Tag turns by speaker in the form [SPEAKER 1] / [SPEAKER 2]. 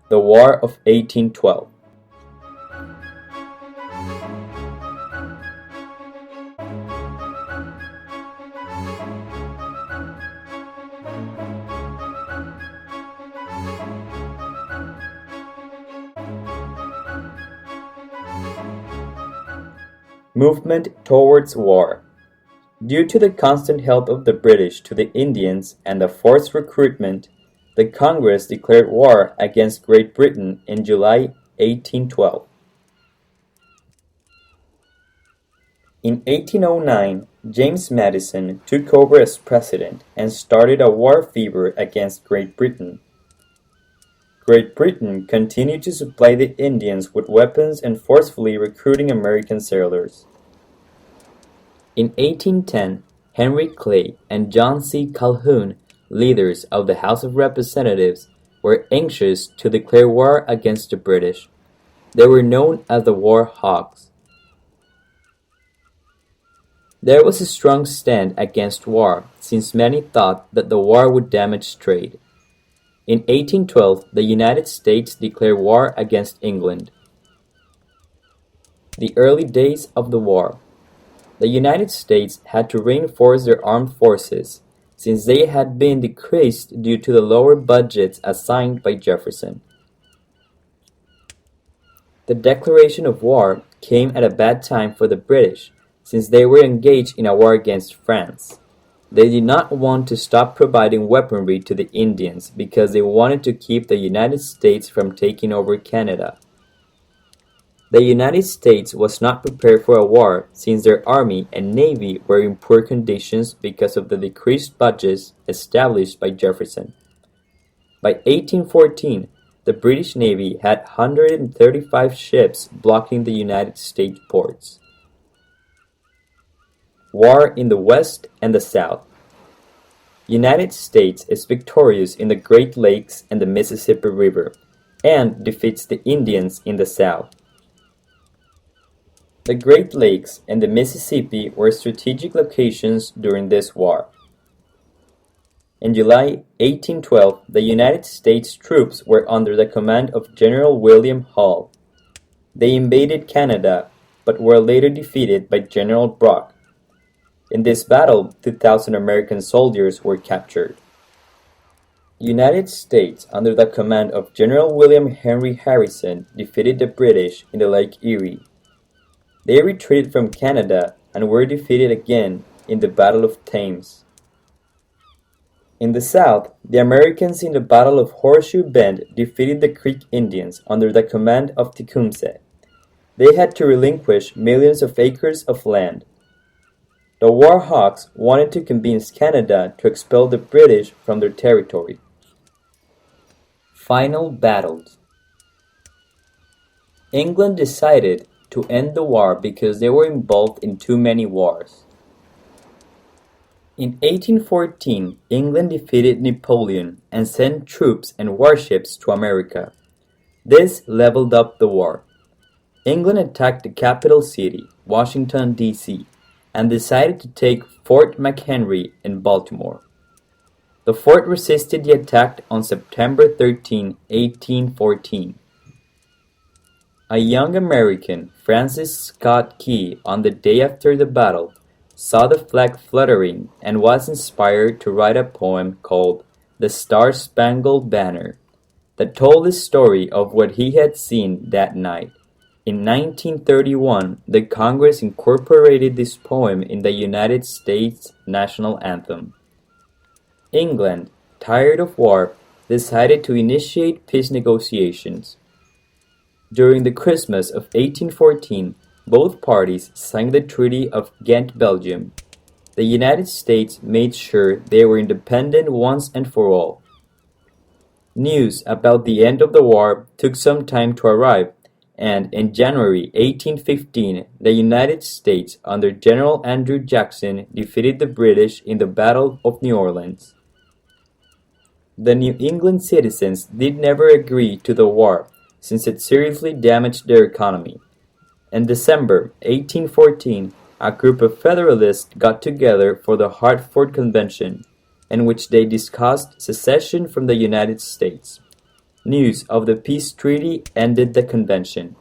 [SPEAKER 1] The War of 1812. Movement towards war. Due to the constant help of the British to the Indians and the forced recruitment, the Congress declared war against Great Britain in July 1812. In 1809, James Madison took over as president and started a war fever against Great Britain. Great Britain continued to supply the Indians with weapons and forcefully recruiting American sailors. In 1810, Henry Clay and John C. Calhoun, leaders of the House of Representatives, were anxious to declare war against the British. They were known as the War Hawks. There was a strong stand against war, since many thought that the war would damage trade. In 1812, the United States declared war against England. The early days of the war. The United States had to reinforce their armed forces, since they had been decreased due to the lower budgets assigned by Jefferson. The declaration of war came at a bad time for the British, since they were engaged in a war against France. They did not want to stop providing weaponry to the Indians because they wanted to keep the United States from taking over Canada. The United States was not prepared for a war since their army and navy were in poor conditions because of the decreased budgets established by Jefferson. By 1814, the British Navy had 135 ships blocking the United States ports. War in the West and the South. United States is victorious in the Great Lakes and the Mississippi River, and defeats the Indians in the South. The Great Lakes and the Mississippi were strategic locations during this war. In July 1812, the United States troops were under the command of General William Hull. They invaded Canada, but were later defeated by General Brock. In this battle, 2,000 American soldiers were captured. United States, under the command of General William Henry Harrison, defeated the British in the Lake Erie. They retreated from Canada and were defeated again in the Battle of Thames. In the South, the Americans in the Battle of Horseshoe Bend defeated the Creek Indians under the command of Tecumseh. They had to relinquish millions of acres of land. The War Hawks wanted to convince Canada to expel the British from their territory. Final battles. England decided to end the war because they were involved in too many wars. In 1814, England defeated Napoleon and sent troops and warships to America. This leveled up the war. England attacked the capital city, Washington, D.C., and decided to take Fort McHenry in Baltimore. The fort resisted the attack on September 13, 1814. A young American, Francis Scott Key, on the day after the battle, saw the flag fluttering and was inspired to write a poem called The Star-Spangled Banner that told the story of what he had seen that night. In 1931, the Congress incorporated this poem in the United States national anthem. England, tired of war, decided to initiate peace negotiations. During the Christmas of 1814, both parties signed the Treaty of Ghent, Belgium. The United States made sure they were independent once and for all. News about the end of the war took some time to arrive, and in January 1815, the United States, under General Andrew Jackson, defeated the British in the Battle of New Orleans. The New England citizens did never agree to the war, since it seriously damaged their economy. In December 1814, a group of Federalists got together for the Hartford Convention, in which they discussed secession from the United States. News of the peace treaty ended the convention.